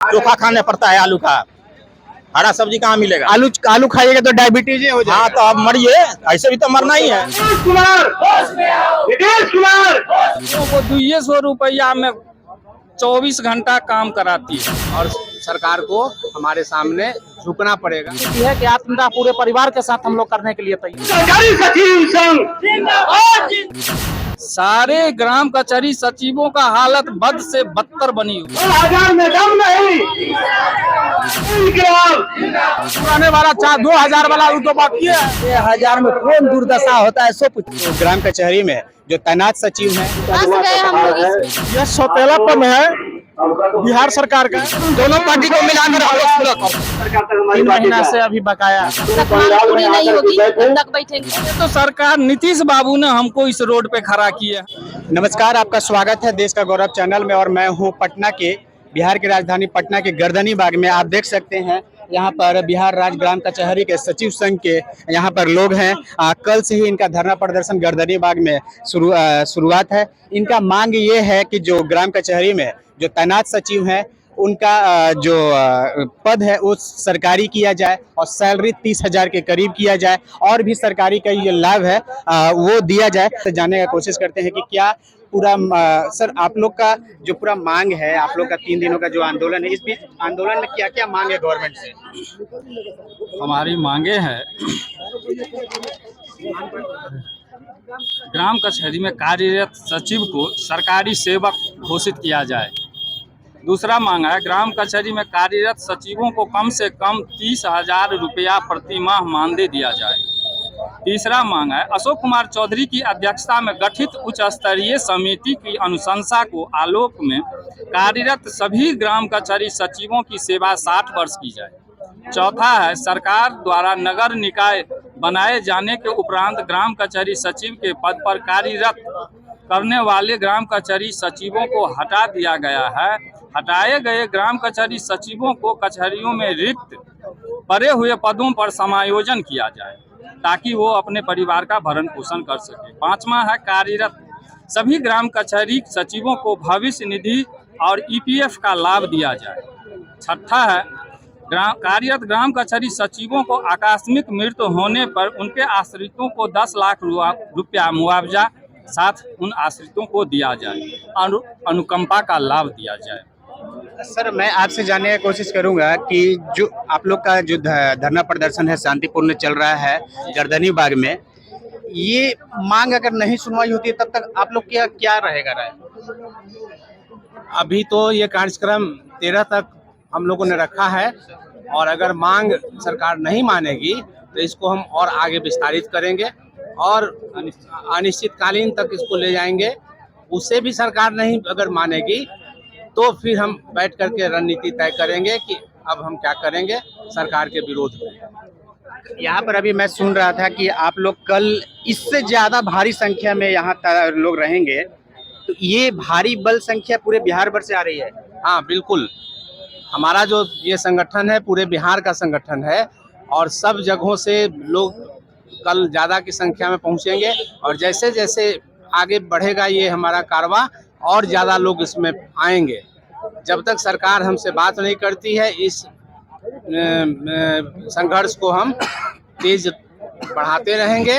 चोखा खाने पड़ता है आलू का। हरा सब्जी कहाँ मिलेगा? आलू आलू खाइएगा तो डायबिटीज हो जाएगा। हाँ तो अब मरिए, ऐसे भी तो मरना ही है। लोगों को 200 रुपया में 24 घंटा काम कराती है। और सरकार को हमारे सामने झुकना पड़ेगा। ये है कि आत्मदाह पूरे परिवार के साथ हम लोग करने के लिए तैयार। सारे ग्राम कचहरी सचिवों का हालत बद से बदतर बनी हुई है। पुराने वाला 2000 वाला तो बाकी है। 1000 में कौन दुर्दशा होता है सो पूछो। ग्राम कचहरी में जो तैनात सचिव हैं, यह सौतेलापन है बिहार सरकार का। दोनों पार्टी को मिलाकर हम लोग पूरा 3 महीना से अभी बकाया पूरी नहीं होगी तब तक बैठेंगे। तो सरकार नीतीश बाबू ने हमको इस रोड पे खड़ा किया। नमस्कार, आपका स्वागत है देश का गौरव चैनल में। और मैं हूं पटना के, बिहार की राजधानी पटना के गर्दनी बाग में। आप देख सकते हैं यहाँ पर बिहार राज्य ग्राम कचहरी के सचिव संघ के यहाँ पर लोग हैं। कल से ही इनका धरना प्रदर्शन गर्दनी बाग में शुरुआत है। इनका मांग ये है कि जो ग्राम कचहरी में जो तैनात सचिव हैं उनका जो पद है वो सरकारी किया जाए और सैलरी 30,000 के करीब किया जाए, और भी सरकारी का ये लाभ है वो दिया जाए। तो जानने का कोशिश करते हैं कि क्या पूरा सर आप लोग का जो पूरा मांग है, आप लोग का 3 दिनों का जो आंदोलन है, इस बीच आंदोलन में क्या क्या मांग है गवर्नमेंट से? हमारी मांगे हैं ग्राम कचहरी में कार्यरत सचिव को सरकारी सेवक घोषित किया जाए। दूसरा मांग है ग्राम कचहरी में कार्यरत सचिवों को कम से कम 30,000 रुपया प्रति माह मानदेय दिया जाए। तीसरा मांग है अशोक कुमार चौधरी की अध्यक्षता में गठित उच्च स्तरीय समिति की अनुशंसा को आलोक में कार्यरत सभी ग्राम कचहरी सचिवों की सेवा 60 वर्ष की जाए। चौथा है सरकार द्वारा नगर निकाय बनाए जाने के उपरांत ग्राम कचहरी सचिव के पद पर कार्यरत करने वाले ग्राम कचहरी सचिवों को हटा दिया गया है। हटाए गए ग्राम कचहरी सचिवों को कचहरियों में रिक्त पड़े हुए पदों पर समायोजन किया जाए ताकि वो अपने परिवार का भरण पोषण कर सके। पांचवा है कार्यरत सभी ग्राम कचहरी सचिवों को भविष्य निधि और ईपीएफ का लाभ दिया जाए। छठा है कार्यरत ग्राम कचहरी सचिवों को आकस्मिक मृत्यु होने पर उनके आश्रितों को 10 लाख रुपया मुआवजा साथ उन आश्रितों को दिया जाए और अनुकंपा का लाभ दिया जाए। सर मैं आपसे जानने की कोशिश करूंगा कि जो आप लोग का जो धरना प्रदर्शन है शांतिपूर्ण चल रहा है गर्दनी बाग में, ये मांग अगर नहीं सुनवाई होती है तब तक आप लोग क्या रहेगा राय? अभी तो ये कार्यक्रम 13 तक हम लोगों ने रखा है, और अगर मांग सरकार नहीं मानेगी तो इसको हम और आगे विस्तारित करेंगे और अनिश्चितकालीन तक इसको ले जाएंगे। उससे भी सरकार नहीं अगर मानेगी तो फिर हम बैठ करके रणनीति तय करेंगे कि अब हम क्या करेंगे सरकार के विरोध में। यहाँ पर अभी मैं सुन रहा था कि आप लोग कल इससे ज़्यादा भारी संख्या में यहाँ लोग रहेंगे, तो ये भारी बल संख्या पूरे बिहार भर से आ रही है? हाँ बिल्कुल, हमारा जो ये संगठन है पूरे बिहार का संगठन है और सब जगहों से लोग कल ज़्यादा की संख्या में पहुँचेंगे। और जैसे जैसे आगे बढ़ेगा ये हमारा कारवां और ज़्यादा लोग इसमें आएंगे। जब तक सरकार हमसे बात नहीं करती है इस संघर्ष को हम तेज बढ़ाते रहेंगे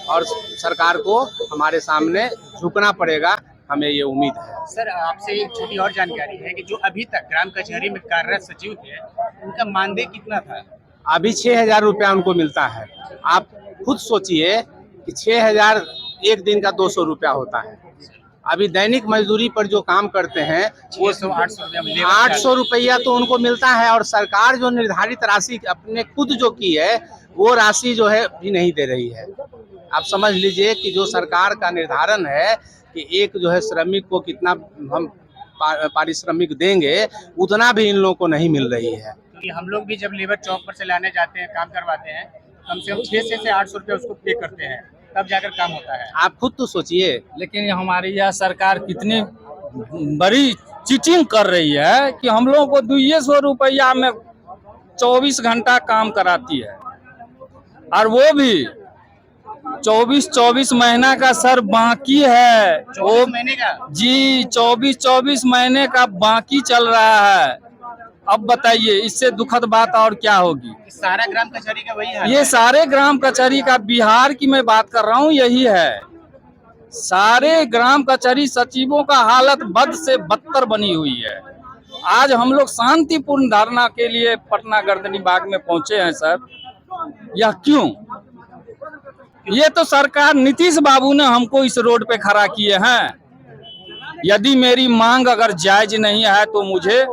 और सरकार को हमारे सामने झुकना पड़ेगा, हमें ये उम्मीद है। सर आपसे एक छोटी और जानकारी है कि जो अभी तक ग्राम कचहरी में कार्यरत सचिव थे उनका मानदेय कितना था? अभी 6,000 रुपया उनको मिलता है। आप खुद सोचिए कि 6,000 एक दिन का 200 रुपया होता है। अभी दैनिक मजदूरी पर जो काम करते हैं वो 800 रुपया तो उनको मिलता है, और सरकार जो निर्धारित राशि अपने खुद जो की है वो राशि जो है भी नहीं दे रही है। आप समझ लीजिए कि जो सरकार का निर्धारण है कि एक जो है श्रमिक को कितना हम पारिश्रमिक देंगे, उतना भी इन लोगों को नहीं मिल रही है। हम लोग भी जब लेबर चौक पर से लाने जाते हैं, काम करवाते हैं, कम से कम 600 से 800 रुपया उसको पे करते हैं, तब जाकर काम होता है। आप खुद तो सोचिए। लेकिन हमारी यह सरकार कितनी बड़ी चीटिंग कर रही है कि हम लोगों को 200 रुपया में 24 घंटा काम कराती है, और वो भी 24 महीना का सर बाकी है। 24 महीने का? जी 24 महीने का बाकी चल रहा है। अब बताइए इससे दुखद बात और क्या होगी। सारा ग्राम कचहरी का वही है। ये सारे ग्राम कचहरी का, बिहार की मैं बात कर रहा हूँ, यही है। सारे ग्राम कचहरी सचिवों का हालत बद से बदतर बनी हुई है। आज हम लोग शांतिपूर्ण धरना के लिए पटना गर्दनी बाग में पहुंचे हैं सर। यह क्यों? ये तो सरकार नीतीश बाबू ने हमको इस रोड पे खड़ा किए हैं। यदि मेरी मांग अगर जायज नहीं है तो मुझे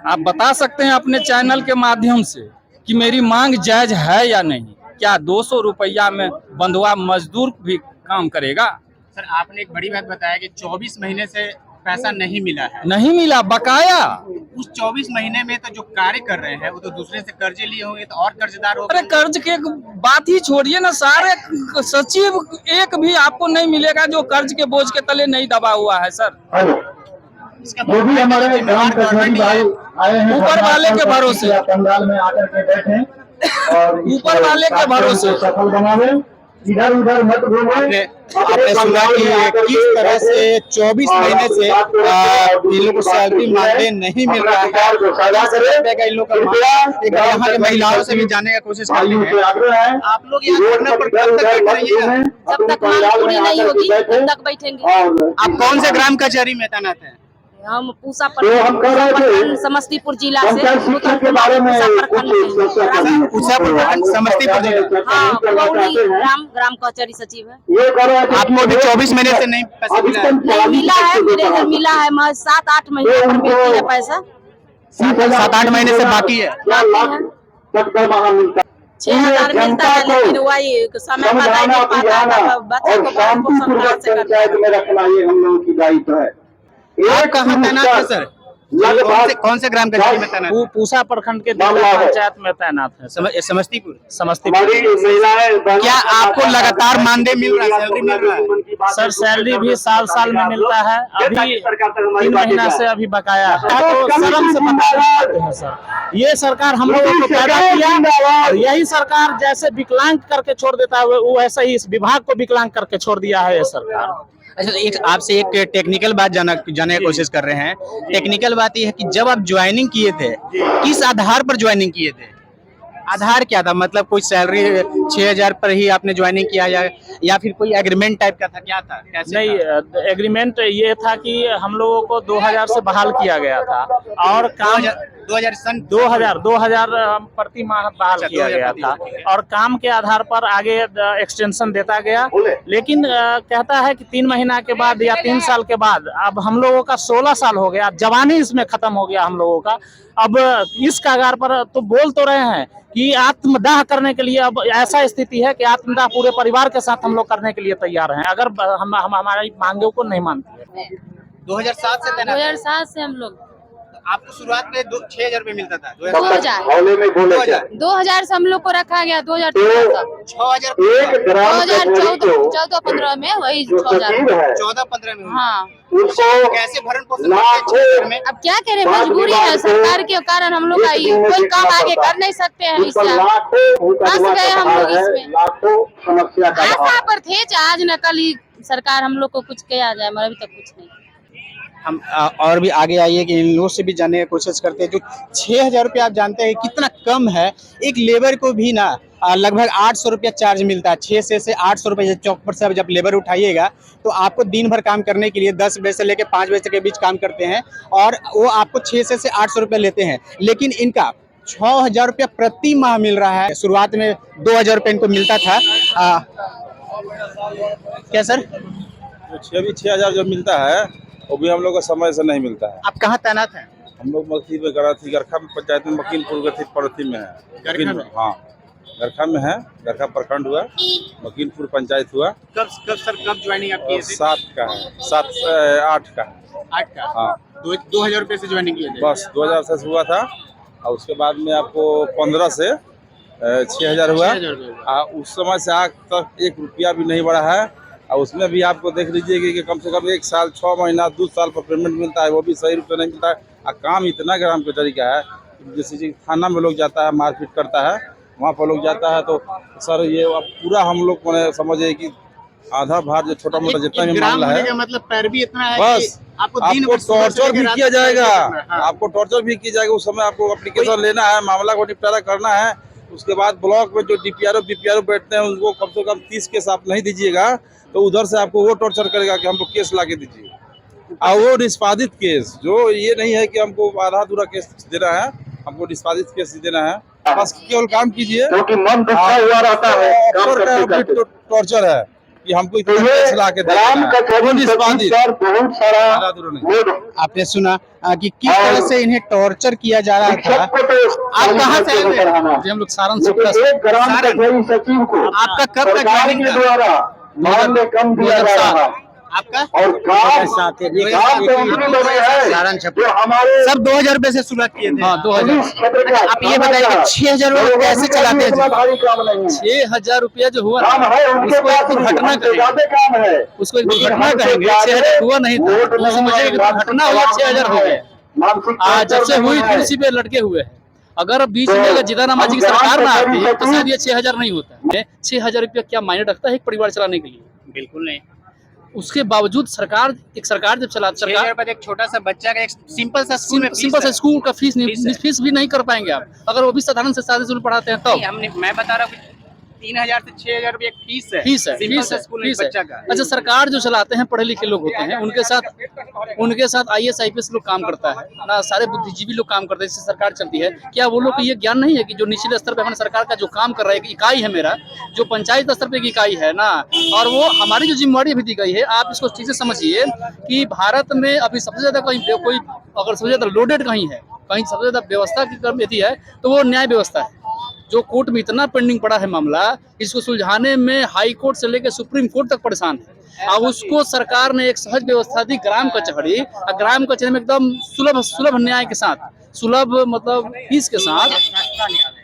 आप बता सकते हैं अपने चैनल के माध्यम से कि मेरी मांग जायज है या नहीं। क्या 200 रुपया में बंधुआ मजदूर भी काम करेगा? सर आपने एक बड़ी बात बताया कि 24 महीने से पैसा नहीं मिला है। नहीं मिला, बकाया। उस 24 महीने में तो जो कार्य कर रहे हैं वो तो दूसरे से कर्जे लिए होंगे तो और कर्जदार हो। अरे कर्ज के बात ही छोड़िए ना, सारे सचिव एक भी आपको नहीं मिलेगा जो कर्ज के बोझ के तले नहीं दबा हुआ है सर। जो भी हमारे ग्राम कचहरी भाई आए हैं ऊपर वाले के भरोसे, पंडाल में आकर के बैठे और ऊपर वाले के भरोसे सफल बनावे, इधर उधर मत घूमे। आपने सुना कि किस तरह से 24 महीने से इन लोगों को सैलरी मानदेय नहीं मिल रहा है। इन लोग का यहाँ के महिलाओं से भी जानने का कोशिश करते हैं। आप लोग यहाँ धरना पर कब तक बैठे रहिएगा? जब तक मांग पूरी नहीं होगी तब तक बैठेंगे। आप कौन से ग्राम कचहरी में तैनात हैं? हम पूसा प्रखंड समस्तीपुर जिला से के बारे में पूसा प्रखंड समस्तीपुर जिला। हाँ, गौरी ग्राम कचहरी सचिव है। ये करो आपको भी 24 महीने से नहीं पैसा मिला है? नहीं मिला है, मेरे घर मिला है। 7-8 महीने पर मिलती है पैसा। 7-8 महीने से बाकी है। 6,000 मिलता है, लेकिन वही समय पर नहीं मिल पाता है। बच्चे को शांतिपूर्वक पंचायत में रखना ये हम लोगों की दायित्व है। आप कहाँ तैनात है सर? कौन से ग्राम कचहरी में तैनात? पूसा प्रखंड के देवरा पंचायत में तैनात है। समस्तीपुर। क्या क्या आपको लगातार मानदेय मिल रहा है, सैलरी मिल रहा है? सर सैलरी भी साल में मिलता है। अभी 3 महीना से अभी बकाया है, तो शर्म से बता रहे हैं सर। ये सरकार हम लोगों को पैदा किया और यही सरकार जैसे विकलांग करके छोड़ देता है वो ऐसा ही इस विभाग को विकलांग करके छोड़ दिया है ये सरकार। अच्छा, एक आपसे एक टेक्निकल बात जानने की कोशिश कर रहे हैं। टेक्निकल बात यह है कि जब आप ज्वाइनिंग किए थे किस आधार पर ज्वाइनिंग किए थे? आधार क्या था? मतलब कोई सैलरी 6,000 पर ही आपने ज्वाइनिंग किया या फिर कोई एग्रीमेंट टाइप का था? क्या था? नहीं, एग्रीमेंट ये था कि हम लोगों को 2000 से बहाल किया गया था और काम 2000 प्रति माह बहाल किया गया था और काम के आधार पर आगे एक्सटेंशन देता गया। लेकिन कहता है कि 3 महीना के बाद या 3 साल के बाद, अब हम लोगों का 16 साल हो गया, जवानी इसमें खत्म हो गया हम लोगों का। अब इस कगार पर तो बोल तो रहे हैं कि आत्मदाह करने के लिए अब ऐसा स्थिति है कि आत्मदाह पूरे परिवार के साथ हम लोग करने के लिए तैयार हैं अगर हम हमारी मांगों को नहीं मानते हैं। 2007 से 2007 से हम लोग। आपको शुरुआत में 6,000 रुपये मिलता था? 2000 से हम लोग को रखा गया। 2014-15 में वही 14-15 में। हाँ, कैसे भरण पोषण करते हैं? अब क्या करें, मजबूरी है सरकार के कारण। हम लोग का कोई काम आगे कर नहीं सकते हैं, इससे फंस गए हम लोग इसमें। आशा पर थे आज न कल ही सरकार हम लोग को कुछ किया जाए, मगर अभी तक कुछ नहीं। हम और भी आगे आइए कि इन लोगों से भी जानने की कोशिश करते हैं। जो 6,000 रुपये आप जानते हैं कितना कम है। एक लेबर को भी ना लगभग 800 रुपया चार्ज मिलता है। 6 से 800 रुपये चौक पर से जब लेबर उठाइएगा तो आपको दिन भर काम करने के लिए 10 बजे से लेकर 5 बजे के बीच काम करते हैं और वो आपको 6 से 800 रुपये लेते हैं। लेकिन इनका 6,000 रुपया प्रति माह मिल रहा है। शुरुआत में 2,000 रुपये इनको मिलता था। क्या सर? 6,000 जो मिलता है वो भी हम लोग को समय से नहीं मिलता है। आप कहाँ तैनात हैं? हम लोग मक्खी में गराथी गरखा में पंचायत में मकीनपुर गरथी में है। हाँ, गरखा में है। गरखा प्रखंड हुआ, मकीनपुर पंचायत हुआ। कब ज्वाइनिंग आप किए थे? 7 का है, 7 से 8 का। 8 का? हाँ। 2,000 रुपये से ज्वाइनिंग किए थे? बस 2,000 से हुआ था और उसके बाद में आपको 15 से 6,000 हुआ। उस समय से आज तक 1 रुपया भी नहीं बढ़ा है और उसमें भी आपको देख लीजिए कि कम से कम 1 साल 6 महीना 2 साल पर पेमेंट मिलता है, वो भी सही रूप से नहीं मिलता है। और काम इतना ग्राम कचहरी का है, जैसे कि थाना में लोग जाता है मारपीट करता है, वहाँ पर लोग जाता है तो सर ये अब पूरा हम लोग समझिए कि आधा भार जो छोटा मोटा जितना भी ग्राम मामला होने है, का मतलब पैरवी इतना है बस कि आपको दिन आपको भर सुबह से टॉर्चर लेकर भी रात किया तक जाएगा, करना है। हाँ। आपको टॉर्चर भी किया जाएगा। उस समय आपको एप्लीकेशन लेना है, मामला को निपटारा करना है। उसके बाद ब्लॉक में जो डीपीआरओ बीपीआरओ बैठते हैं उनको कम से कम 30 केस आप नहीं दीजिएगा तो उधर से आपको वो टॉर्चर करेगा कि हमको केस ला के दीजिए। और वो निष्पादित केस, जो ये नहीं है कि हमको आधा अधूरा केस देना है, हमको निष्पादित केस देना है। बस केवल काम कीजिए, क्योंकि मन दुखा हुआ रहता है काम करते करते। टॉर्चर है कि हमको तो इतना ये केस ला के ग्राम कचहरी सचिव पर बहुत सारा आधा अधूरा नहीं। लोग आपने सुना कि किस तरह से इन्हें टॉर्चर किया जा रहा था। सबको तो आप कहाँ से आए हुए हैं? जी हम लोग सारण से लेकिन एक ग्राम कचहरी सचिव को आपका कब तक सरकार ज्वाइनिंग के था? द्वारा मानदेय कम दिया जा रहा है आपका और काम के मंत्री बने हैं जो हमारे सब 2000 रुपए से शुरुआत किए थे। हाँ 2000। पुलिस क्षेत्र के आप ये बताइए कि 6000 रुपए कैसे चलाते हैं? इतना भारी काम नहीं है। 6000 रुपया जो हुआ काम है उनके उसको एक पास दुर्घटना हमसे कहेंगे, ज्यादा काम है। उसको एक लेकिन दुर्घटना हमसे कहेंगे। ज्यादा 6000 हुआ नहीं था, वोट तो समझिए कि दुर्घटना हुआ 6000 हो गया। मानसिक जब से हुई है। फिर उसी पे लटके हुए हैं। अगर बीच तो में अगर जीताराम मांझी की हम सरकार ना ग्राम आती कचहरी तो शायद ये 6000 नहीं होता। 6000 रुपया क्या मायने रखता है एक परिवार चलाने के लिए? बिल्कुल नहीं। उसके बावजूद सरकार जब चला 6000 रुपए एक छोटा सा बच्चा का एक सिंपल सा स्कूल में सिंपल सा स्कूल का फीस है। फीस भी नहीं कर पाएंगे आप, अगर वो भी साधारण से सादे स्कूल पढ़ाते हैं तब। हमने मैं बता रहा हूँ 3000 से 6000 रुपए फीस है। फीस है, सिंपल फीस सा है, स्कूल में फीस है। बच्चा का। अच्छा, सरकार जो चलाते हैं पढ़े लिखे लोग होते हैं, उनके साथ IAS IPS लोग काम करता है ना, सारे बुद्धिजीवी लोग काम करते हैं, जिससे सरकार चलती है। क्या वो लोग को ये ज्ञान नहीं है कि जो निचले स्तर पे हमारे सरकार का जो काम कर रहा है, एक इकाई है मेरा, जो पंचायत स्तर पे की इकाई है ना, और वो हमारी जो जिम्मेवारी अभी दी गई है, आप इसको ठीक से समझिए कि भारत में अभी सबसे ज्यादा कोई अगर सबसे ज्यादा लोडेड कहीं है, कहीं सबसे ज्यादा व्यवस्था की कमी यदि है तो वो न्याय व्यवस्था है। जो कोर्ट में इतना पेंडिंग पड़ा है मामला, इसको सुलझाने में हाई कोर्ट से लेकर सुप्रीम कोर्ट तक परेशान है। अब उसको सरकार ने एक सहज व्यवस्था दी ग्राम कचहरी, और ग्राम कचहरी में एकदम सुलभ न्याय के साथ, सुलभ मतलब फीस के साथ,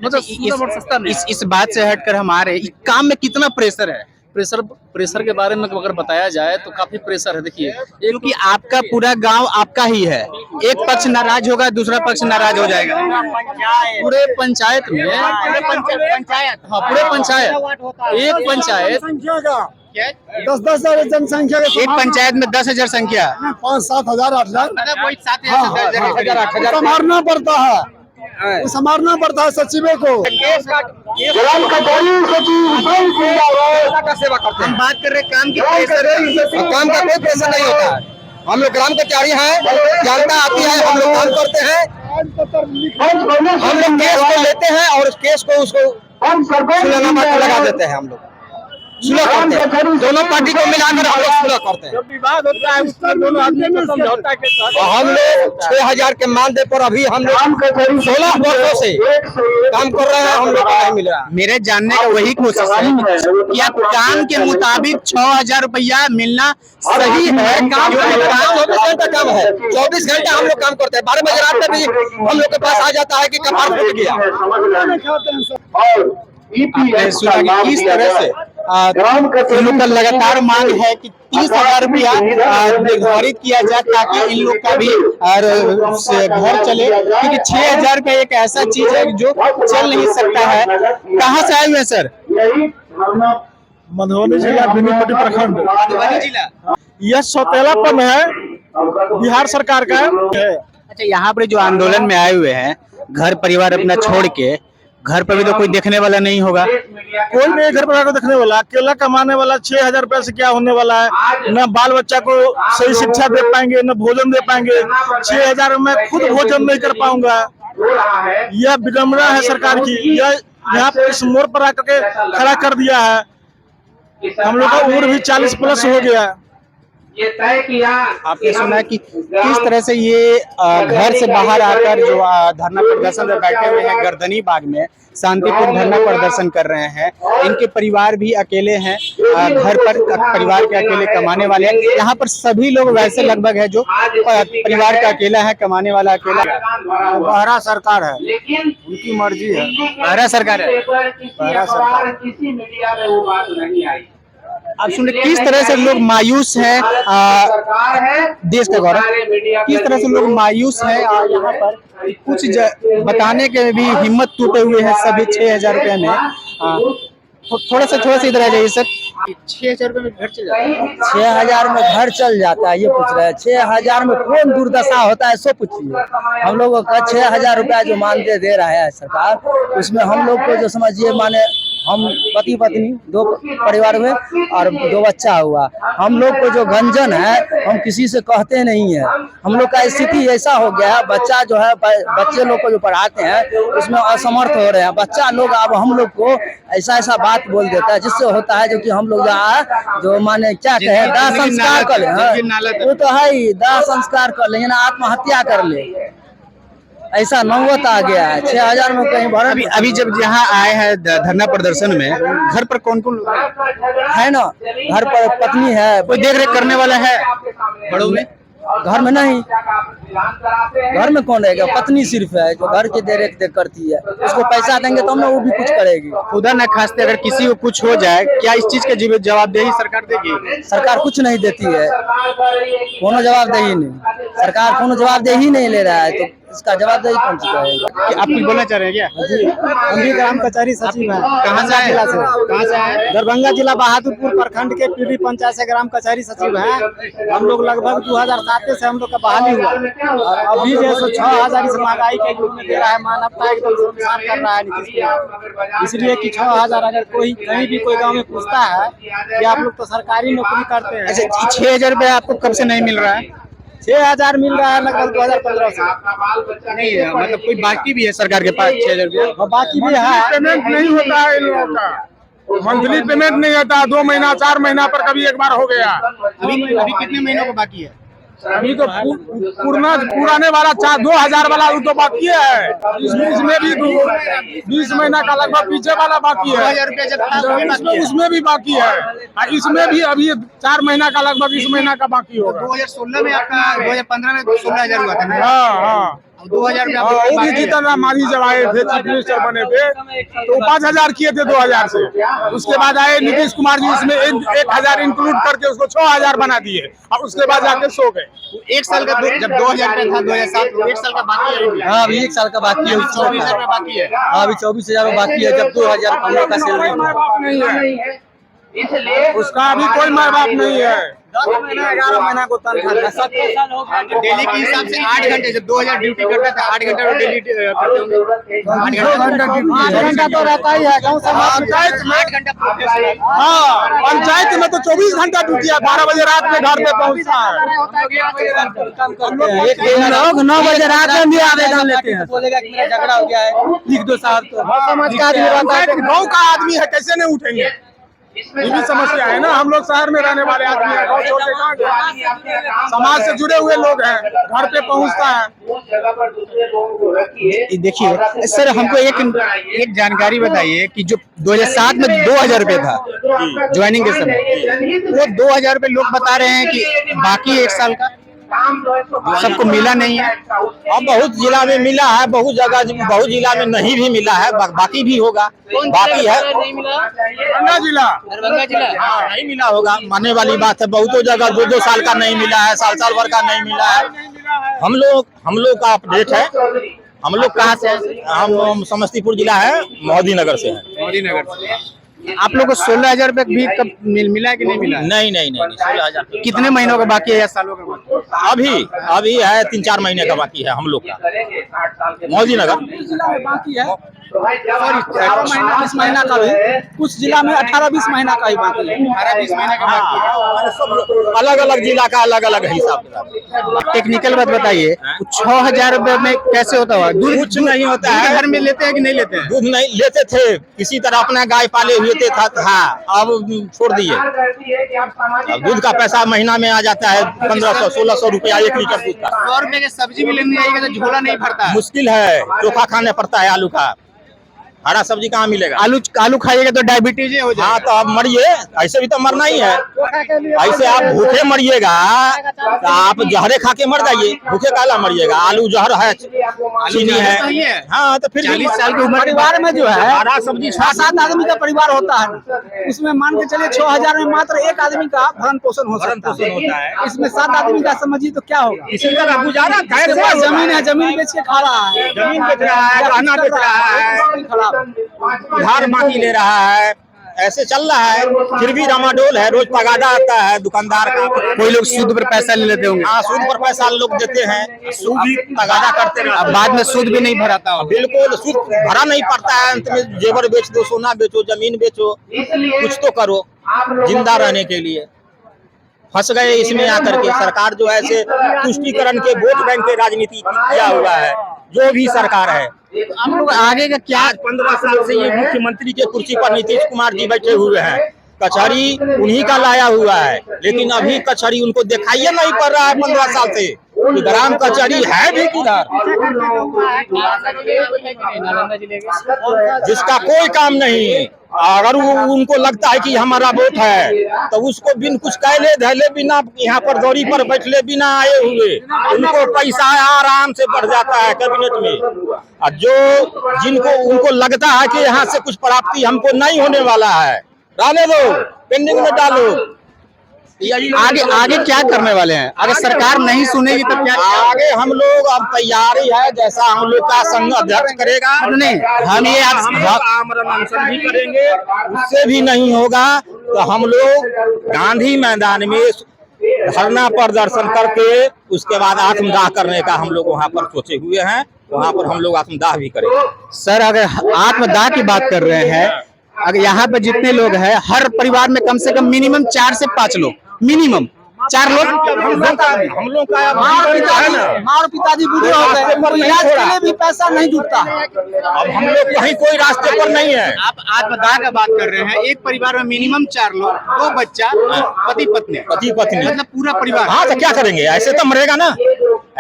मतलब सुलभ और सस्ता न्याय। इस बात से हटकर हमारे काम में कितना प्रेशर है? प्रेशर के बारे में अगर बताया जाए तो काफी प्रेशर है। देखिए, क्योंकि आपका पूरा गांव आपका ही है, एक पक्ष नाराज होगा दूसरा पक्ष नाराज हो जाएगा। पूरे पंचायत में पंचायत हाँ पूरे पंचायत एक पंचायत 10-10 हजार जनसंख्या एक पंचायत में 10,000 संख्या, 5-7 हजार 8 हजार मतलब वही 7,000 संभालना पड़ता है, संभालना पड़ता है सचिवों को। ग्राम कचहरी सचिव हम बात कर रहे हैं काम की प्रेशर है। काम का कोई प्रेशर नहीं होता है। हम लोग ग्राम कचहरी हैं, जनता आती है, हम लोग काम करते हैं, हम लोग केस को लेते हैं और उस केस को उसको सुलहनामा को लगा देते हैं। हम लोग सुलह करते हैं, दोनों पार्टी को मिलाकर हम लोग सुलह करते हैं। जब विवाद होता है उसका दोनों आदमी को समझौता के साथ और हम लोग 6000 के मानदेय पर अभी हम लोग 16 वर्षों से काम कर रहे हैं, हम लोग को नहीं मिल रहा। मेरे जानने का वही कोशिश है कि आप काम के मुताबिक 6,000 रुपया मिलना सही है। काम 24 घंटा काम है, 24 घंटा हम लोग काम करते हैं। 12 बजे रात में भी हम लोग के पास आ जाता है कि कपार फूट गया। आपने सुना कि किस तरह से इन लोग का लगातार मांग है कि 30,000 रुपया निर्धारित किया जाए ताकि इन लोग का भी घर चले, क्योंकि 6,000 रुपया एक ऐसा चीज है जो चल नहीं सकता है। कहाँ से आए हुए सर? मधुबनी जिला बेनीपट्टी प्रखंड। मधुबनी जिला। यह सौतेलापन है बिहार सरकार का। अच्छा, यहाँ पर जो आंदोलन में आए हुए हैं, घर परिवार अपना छोड़ के, घर पर भी तो कोई देखने वाला नहीं होगा। कोई नहीं घर परिवार को देखने वाला, अकेला कमाने वाला 6,000 रुपए से क्या होने वाला है? न बाल बच्चा को सही शिक्षा दे पाएंगे, न भोजन दे पाएंगे। 6,000 में खुद भोजन नहीं कर पाऊंगा। यह विडम्बना है सरकार की। यह यहाँ पे इस मोड़ पर आकर के खड़ा कर दिया है। हम लोग का उम्र भी 40 प्लस हो गया। आपने सुना कि किस तरह से ये घर से बाहर आकर जो धरना प्रदर्शन में बैठे हुए हैं गर्दनी बाग में, शांतिपूर्ण धरना प्रदर्शन कर रहे हैं। इनके परिवार भी अकेले हैं, घर पर परिवार के अकेले कमाने वाले हैं। यहाँ पर सभी लोग वैसे लगभग है जो परिवार का अकेला है, कमाने वाला अकेला। बहरा सरकार है, उनकी मर्जी है। बहरा सरकार है। बहरा सरकार किसी मीडिया में वो बात नहीं आई। आप सुन रहे किस तरह से लोग मायूस हैं, देश का गौरव, किस तरह से लोग मायूस हैं। यहाँ पर कुछ बताने के भी हिम्मत टूटे हुए हैं सभी 6,000 रुपये में। थोड़ा सा इधर आ जाइए सर। 6,000 रुपये में घर चल जाता है? 6,000 में घर चल जाता है, ये पूछ रहे हैं। 6,000 में कौन दुर्दशा होता है सो पूछिए। हम लोगों का 6,000 रुपया जो मानते दे रहा है सरकार, उसमें हम लोग को जो समझिए माने हम पति पत्नी 2 परिवार हुए और 2 बच्चा हुआ, हम लोग को जो गंजन है हम किसी से कहते नहीं है। हम लोग का स्थिति ऐसा हो गया है, बच्चा जो है बच्चे लोग को जो पढ़ाते हैं उसमें असमर्थ हो रहे हैं बच्चा लोग। अब हम लोग को ऐसा बात बोल देता है जिससे होता है जो कि हम लोग जो माने क्या कहे दाह संस्कार कर ले, वो तो है ही दाह संस्कार कर ले, आत्महत्या कर ले, ऐसा नौबत आ गया है। 6,000 में कहीं भरा। अभी जब यहाँ आए हैं धरना प्रदर्शन में, घर पर कौन कौन है ना? घर पर पत्नी है, कोई देख रेख करने वाला है बड़ों में? घर में नहीं, घर में कौन रहेगा? पत्नी सिर्फ है जो घर की देख करती है, उसको पैसा देंगे तब ना वो भी कुछ करेगी। खुदा न खास्ते अगर किसी को कुछ हो जाए, क्या इस चीज के जवाबदेही सरकार देगी? सरकार कुछ नहीं देती है, कोनो जवाबदेही नहीं, सरकार कोनो जवाबदेही नहीं ले रहा है, तो इसका जवाबदेही कौन सी करेगा? आप कुछ बोलना चाह रहे हैं क्या? जी, हम भी ग्राम कचहरी सचिव है। कहाँ से आए? कहाँ से आए? दरभंगा जिला बहादुरपुर प्रखंड के पीढ़ी पंचायत से ग्राम कचहरी सचिव है। हम लोग लगभग 2007 से हम लोग का बहाली हुआ और अभी जैसे 6,000 इस महंगाई के युग में दे रहा है, मानवता एकदम शर्मसार कर रहा है नीतीश कुमार। इसलिए कि 6,000 अगर कोई कहीं भी कोई गाँव में पूछता है कि आप लोग तो सरकारी नौकरी करते हैं। अच्छा, 6,000 रुपये आपको कब से नहीं मिल रहा है? 6,000 मिल रहा है लगभग 2015 से। नहीं है, मतलब कोई बाकी भी है सरकार के पास 6,000 रुपया? बाकी भी है, पेमेंट नहीं होता है इन लोगों का, मंथली पेमेंट नहीं होता। 2 महीना 4 महीना पर कभी एक बार हो गया। अभी कितने महीनों को बाकी है? अभी तो पुराने वाला 2,000 वाला वो तो बाकी है, इसमें भी 20 महीना का लगभग पीछे वाला बाकी है। 2,000 रुपया उसमें भी बाकी है, इसमें भी अभी 4 महीना का लगभग इस महीना का बाकी होगा। 2016 में आपका 2015 में 16,000 हुआ था ना? हाँ, 2,000 रुपया वो भी जीतन राम मांझी जब आए थे चीफ मिनिस्टर बने थे तो 5,000 किए थे 2,000 से। उसके बाद आए नीतीश कुमार जी, उसमें 1,000 इंक्लूड करके उसको 6,000 बना दिए और उसके बाद जाके सो गए। एक साल का जब 2,000 रुपया था 2007, 1 साल का बाकी है। हाँ अभी 1 साल का बाकी है, 24,000 रुपया बाकी है। हाँ अभी 24,000 बाकी है, जब 2,000 हम लोग का सैलरी माँ बाप नहीं है, उसका अभी कोई माँ बाप नहीं है। 10 महीना 11 महीना को तनख्वाह 17 साल हो गया। डेली के हिसाब से 8 घंटे, जब 2,000 ड्यूटी करता था 8 घंटा डेली करते होंगे। 8 घंटा तो रहता ही है गाँव समाज में। 8 घंटा प्रोफेशनल। हाँ, पंचायत में तो 24 घंटा ड्यूटी है, 12 बजे रात में घर पे पहुँचता है। लोग 9 बजे रात में भी आवेदन लेते हैं, बोलेगा कि मेरा झगड़ा हो गया है लिख दो साहब। तो समाज का आदमी रहता है, गाँव का आदमी है, कैसे नहीं उठेंगे? ये भी समस्या है ना। हम लोग शहर में रहने वाले आदमी हैं, गाँव छोड़ के कहाँ गए? समाज से जुड़े हुए लोग हैं, घर पे पहुँचता है। देखिए सर, हमको एक जानकारी बताइए कि जो 2007 में 2,000 रुपये था ज्वाइनिंग के समय, वो 2,000 रुपये लोग बता रहे हैं कि बाकी 1 साल का सबको मिला नहीं है। अब बहुत जिला में मिला है, बहुत जगह बहुत जिला में नहीं भी मिला है, बाकी भी होगा। बाकी है दरभंगा जिला नहीं मिला होगा, मानने वाली बात है। बहुतों जगह 2-2 साल का नहीं मिला है, साल भर का नहीं मिला है। हम लोग का अपडेट है। हम लोग कहाँ से हैं? हम समस्तीपुर जिला है, मोदी नगर से हैं। मोदी नगर से। आप लोग को 16,000 रुपये भी कब मिला है कि नहीं मिला है? नहीं 16,000। कितने महीनों का बाकी है या सालों का बाकी है? अभी है 3-4 महीने का बाकी है हम लोग का। मोदी नगर बाकी है, सॉरी 18 महीना 20 महीना का भी, कुछ जिला में 18-20 महीना का ही बाकी है। 18-20 महीने का बाकी है। अलग अलग जिला का अलग अलग हिसाब किताब। टेक्निकल बात बताइए, 6,000 रुपये में कैसे होता हुआ? दूध कुछ नहीं होता है। घर में लेते हैं कि नहीं लेते हैं? दूध नहीं लेते थे, किसी तरह अपना गाय पाले हुए थे था, अब छोड़ दिए। अब दूध का पैसा महीना में आ जाता है 1,500-1,600 रुपया 1 लीटर दूध का। 100 रुपये की सब्जी भी लेने जाइएगा तो झोला नहीं भरता है। मुश्किल है, चोखा खाने पड़ता है आलू का, हरा सब्जी कहाँ मिलेगा? आलू खाइएगा तो डायबिटीज हो जाएगा। हाँ तो अब मरिए, ऐसे भी तो मरना ही है। ऐसे आप भूखे मरिएगा तो आप जहरे खा के मर जाइए, भूखे काला मरिएगा। आलू जहर है, चीनी है। हाँ तो फिर 40 साल की उम्र परिवार में जो है हरा सब्जी 6-7 आदमी का परिवार होता है, उसमें मान के चलिए 6,000 में मात्र 1 आदमी का भरण पोषण हो सकता है। इसमें 7 आदमी का समझिए तो क्या होगा? इसी तरह गुजारा कैसे? जमीन है, जमीन बेच के खा रहा है, जमीन बेच रहा है, गहना बेच रहा है, खराब उधार बाकी ले रहा है, ऐसे चल रहा है, फिर भी रामाडोल है, रोज तगादा आता है दुकानदार का। कोई लोग सूद पर पैसा ले लेते होंगे। हाँ, सूद पर पैसा लोग देते हैं, सूद भी तगादा करते रहते अब हैं। बाद में सूद भी नहीं भराता हो। बिल्कुल सूद भरा नहीं पड़ता है। अंत में जेवर बेच दो, सोना बेचो, जमीन बेचो, कुछ तो करो जिंदा रहने के लिए। फंस गए इसमें आकर के। सरकार जो है से तुष्टीकरण के, वोट बैंक के राजनीति किया हुआ है, जो भी सरकार है। आप लोग आगे का क्या? आज 15 साल से ये मुख्यमंत्री के कुर्सी पर नीतीश कुमार जी बैठे हुए हैं। कचहरी उन्हीं का लाया हुआ है, लेकिन अभी कचहरी उनको दिखाई नहीं पड़ रहा है 15 साल से। ग्राम कचहरी है भी किधर, जिसका कोई काम नहीं। अगर उनको लगता है कि हमारा वोट है तो उसको बिन कुछ कहले धैले बिना, यहाँ पर दौरी पर बैठले बिना आए हुए उनको पैसा आराम से बढ़ जाता है कैबिनेट में। और जो जिनको उनको लगता है कि यहाँ से कुछ प्राप्ति हमको नहीं होने वाला है, रहने दो, पेंडिंग में डालो। आगे आगे क्या करने वाले हैं? अगर सरकार नहीं सुनेगी तो क्या? आगे हम लोग अब तैयारी है, जैसा हम लोग का संघ अध्यक्ष करेगा। नहीं, हम ये आमरण अनशन भी करेंगे, उससे भी नहीं होगा तो हम लोग गांधी मैदान में धरना प्रदर्शन करके उसके बाद आत्मदाह करने का हम लोग वहाँ पर सोचे हुए हैं। वहाँ पर हम लोग आत्मदाह भी करेंगे। सर, अगर आत्मदाह की बात कर रहे हैं, अगर यहाँ पे जितने लोग हैं, हर परिवार में कम से कम मिनिमम 4 से 5 लोग, मिनिमम 4 लोग। हम लोग का माँ और पिताजी बूढ़े हो गए, इलाज के लिए भी पैसा नहीं जुटता। अब हम लोग कहीं कोई रास्ते पर नहीं है। आप आत्मदाह का बात कर रहे हैं, एक परिवार में मिनिमम 4 लोग, 2 बच्चा, पति पत्नी, मतलब पूरा परिवार। हाँ, तो क्या करेंगे? ऐसे तो मरेगा ना,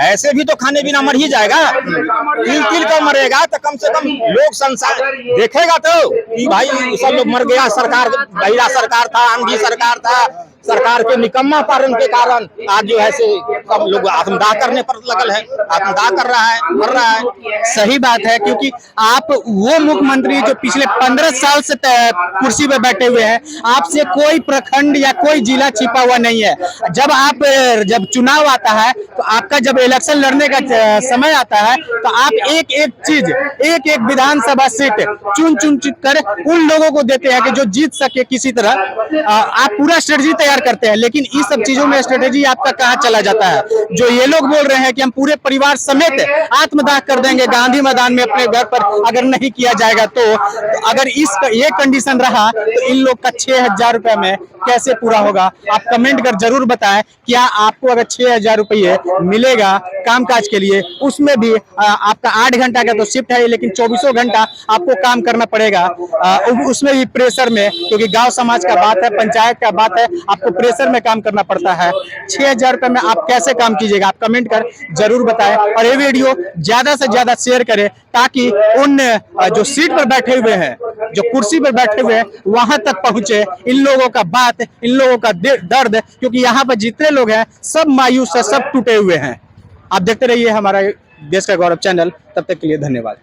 ऐसे भी तो खाने बिना मर ही जाएगा। तिल कर मरेगा तो कम से कम लोग संसार देखेगा तो कि भाई सब लोग मर गया। सरकार बहिरा सरकार था, आंधी सरकार था, सरकार के निकम्मा पालन के कारण आज जो है से सब लोग आत्मदाह करने पर लगल है, आत्मदाह कर रहा है, मर रहा है। सही बात है, क्योंकि आप वो मुख्यमंत्री जो पिछले 15 साल से कुर्सी पे बैठे हुए हैं, आपसे कोई प्रखंड या कोई जिला छिपा हुआ नहीं है। जब चुनाव आता है तो आपका जब इलेक्शन लड़ने का समय आता है तो आप एक एक चीज, एक एक विधानसभा सीट चुन कर उन लोगों को देते हैं कि जो जीत सके किसी तरह। आप पूरा स्ट्रेटजी तैयार करते हैं, लेकिन इस सब चीजों में स्ट्रेटेजी आपका कहाँ चला जाता है? जो ये लोग बोल रहे हैं कि हम पूरे परिवार समेत आत्मदाह कर देंगे गांधी मैदान में अपने घर पर, अगर नहीं किया जाएगा तो अगर ये कंडीशन रहा तो इन लोग का 6,000 रुपए में कैसे पूरा होगा? आप कमेंट कर जरूर बताएं, क्या आपको अगर 6,000 रुपये मिलेगा कामकाज के लिए, उसमें भी आपका 8 घंटा का तो शिफ्ट है, लेकिन 24 घंटा आपको काम करना पड़ेगा, उसमें भी प्रेशर में, क्योंकि गांव समाज का बात है, पंचायत का बात है, आपको प्रेशर में काम करना पड़ता है। 6,000 रुपए में आप कैसे काम कीजिएगा? आप कमेंट कर जरूर बताएं और ये वीडियो ज्यादा से ज्यादा शेयर करें, ताकि उन जो सीट पर बैठे हुए हैं, जो कुर्सी पर बैठे हुए हैं, वहां तक पहुंचे इन लोगों का बात, इन लोगों का दर्द, क्योंकि यहाँ पर जितने लोग हैं सब मायूस है, सब टूटे हुए हैं। आप देखते रहिए हमारा देश का गौरव चैनल। तब तक के लिए धन्यवाद।